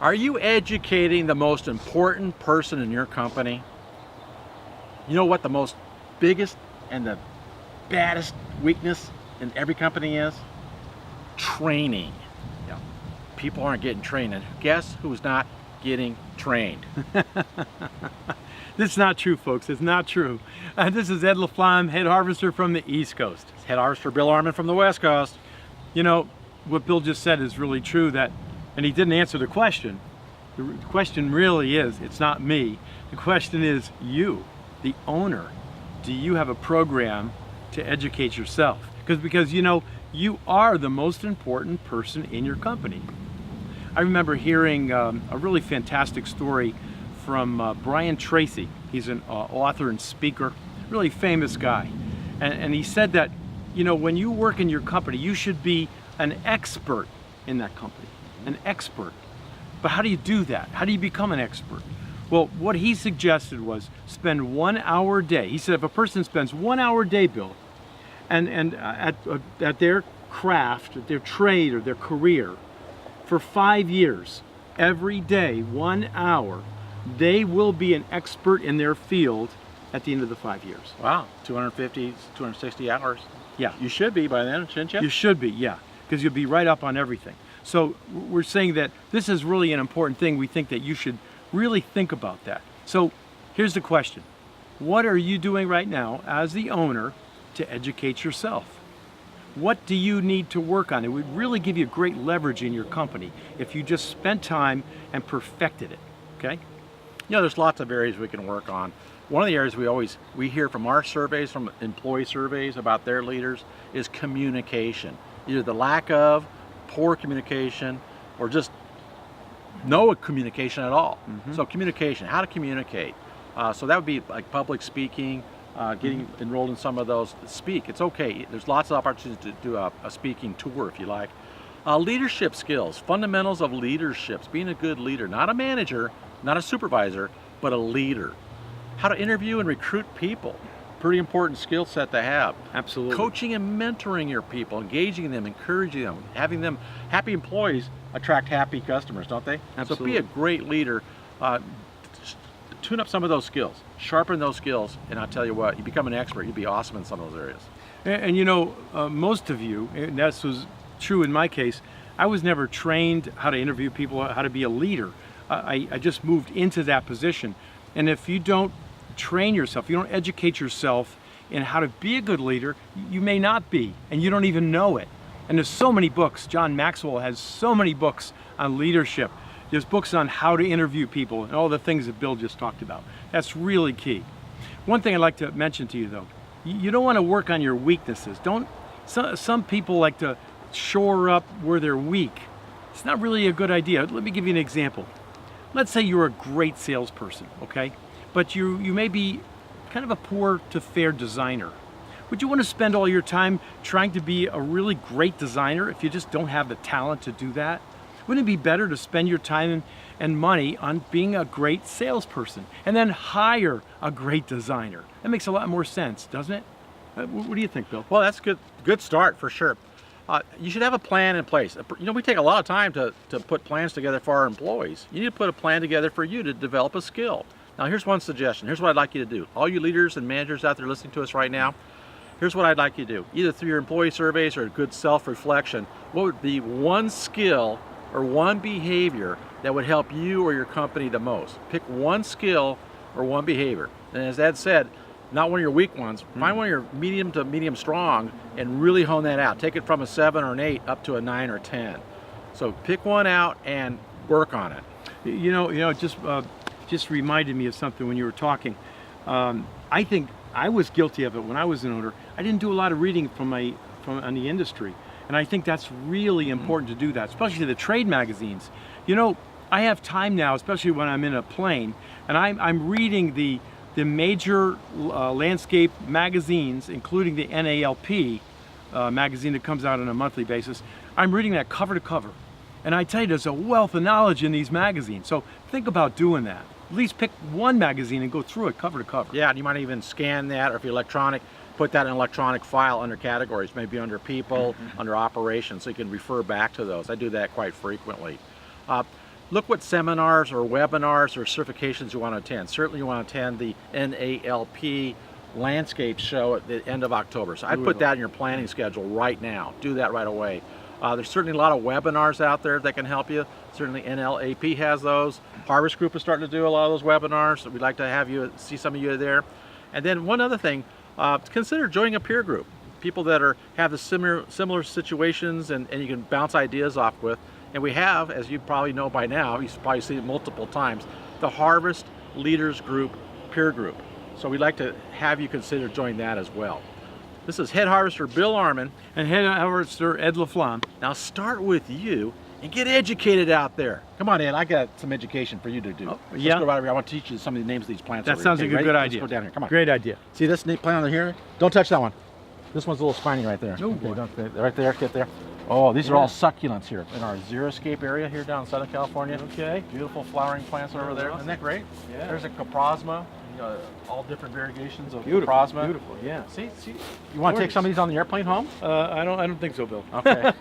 Are you educating the most important person in your company? You know what the most biggest and the baddest weakness in every company is? Training. Yeah. People aren't getting trained, and guess who's not getting trained? This is not true, folks. It's not true. This is Ed LaFlamme, head harvester from the East Coast. Head harvester Bill Arman from the West Coast. You know, what Bill just said is really true, that, and he didn't answer the question. The question really is, it's not me. The question is you, the owner. Do you have a program to educate yourself? Because you know, you are the most important person in your company. I remember hearing a really fantastic story from Brian Tracy. He's an author and speaker, really famous guy. And he said that, you know, when you work in your company, you should be an expert in that company, an expert. But how do you do that? How do you become an expert? Well, what he suggested was spend 1 hour a day. He said if a person spends 1 hour a day, Bill, and at their craft, at their trade or their career for 5 years, every day, 1 hour, they will be an expert in their field at the end of the 5 years. Wow, 250, 260 hours. Yeah. You should be by then, shouldn't you? You should be, yeah, because you'll be right up on everything. So we're saying that this is really an important thing. We think that you should really think about that. So here's the question. What are you doing right now as the owner to educate yourself? What do you need to work on? It would really give you great leverage in your company if you just spent time and perfected it, okay? You know, there's lots of areas we can work on. One of the areas we hear from our surveys, from employee surveys about their leaders, is communication. Either the lack of, poor communication, or just no communication at all. So communication, how to communicate. So that would be like public speaking, getting enrolled in some of those. Speak, it's okay. There's lots of opportunities to do a speaking tour if you like. Leadership skills, fundamentals of leaderships, being a good leader, not a manager, not a supervisor, but a leader. How to interview and recruit people, pretty important skill set to have. Absolutely. Coaching and mentoring your people, engaging them, encouraging them, having them, happy employees attract happy customers, don't they? Absolutely. So be a great leader. Tune up some of those skills, sharpen those skills, and I'll tell you what, you become an expert, you'd be awesome in some of those areas. And you know, most of you, and that was true in my case, I was never trained how to interview people, how to be a leader. I just moved into that position. And if you don't train yourself, you don't educate yourself in how to be a good leader, you may not be, and you don't even know it. And there's so many books. John Maxwell has so many books on leadership. There's books on how to interview people and all the things that Bill just talked about. That's really key. One thing I'd like to mention to you though, you don't want to work on your weaknesses. Some people like to shore up where they're weak. It's not really a good idea. Let me give you an example. Let's say you're a great salesperson, okay? But you may be kind of a poor to fair designer. Would you want to spend all your time trying to be a really great designer if you just don't have the talent to do that? Wouldn't it be better to spend your time and money on being a great salesperson and then hire a great designer? That makes a lot more sense, doesn't it? What do you think, Bill? Well, that's good start for sure. You should have a plan in place. You know, we take a lot of time to put plans together for our employees. You need to put a plan together for you to develop a skill. Now, here's one suggestion. Here's what I'd like you to do. All you leaders and managers out there listening to us right now, here's what I'd like you to do. Either through your employee surveys or good self-reflection, what would be one skill or one behavior that would help you or your company the most? Pick one skill or one behavior. And as Ed said, not one of your weak ones. Find one of your medium to medium strong and really hone that out. Take it from a 7 or an 8 up to a 9 or 10. So pick one out and work on it. You know, it just reminded me of something when you were talking. I think I was guilty of it when I was an owner. I didn't do a lot of reading from the industry. And I think that's really important to do that, especially the trade magazines. You know, I have time now, especially when I'm in a plane, and I'm reading the major landscape magazines, including the NALP magazine that comes out on a monthly basis. I'm reading that cover to cover. And I tell you, there's a wealth of knowledge in these magazines. So think about doing that. At least pick one magazine and go through it cover to cover. Yeah, and you might even scan that, or if you're electronic, put that in an electronic file under categories, maybe under people, under operations, so you can refer back to those. I do that quite frequently. look what seminars or webinars or certifications you want to attend. Certainly you want to attend the NALP landscape show at the end of October. So I'd put that in your planning schedule right now. Do that right away. There's certainly a lot of webinars out there that can help you. Certainly NLAP has those. Harvest Group is starting to do a lot of those webinars. We'd like to have you see some of you there. And then one other thing, consider joining a peer group. People that have the similar situations and you can bounce ideas off with. And we have, as you probably know by now, you've probably seen it multiple times, the Harvest Leaders Group peer group. So we'd like to have you consider joining that as well. This is Head Harvester Bill Arman. And Head Harvester Ed LaFlamme. Now start with you and get educated out there. Come on, Ed, I got some education for you to do. Oh, Let's yeah? go right over here. I want to teach you some of the names of these plants. That over sounds here. like a Okay, good ready? idea. Let's go down here, come on. Great idea. See this neat plant over here? Don't touch that one. This one's a little spiny right there. Oh, Okay, boy. don't, right there, get there. Oh, these are all succulents here in our xeriscape area here down in Southern California. Okay. Beautiful flowering plants over there. Isn't that great? Yeah. There's a coprosma, all different variegations of Beautiful. coprosma. Beautiful. Yeah. See, you want to take some of these on the airplane home? I don't think so, Bill. Okay.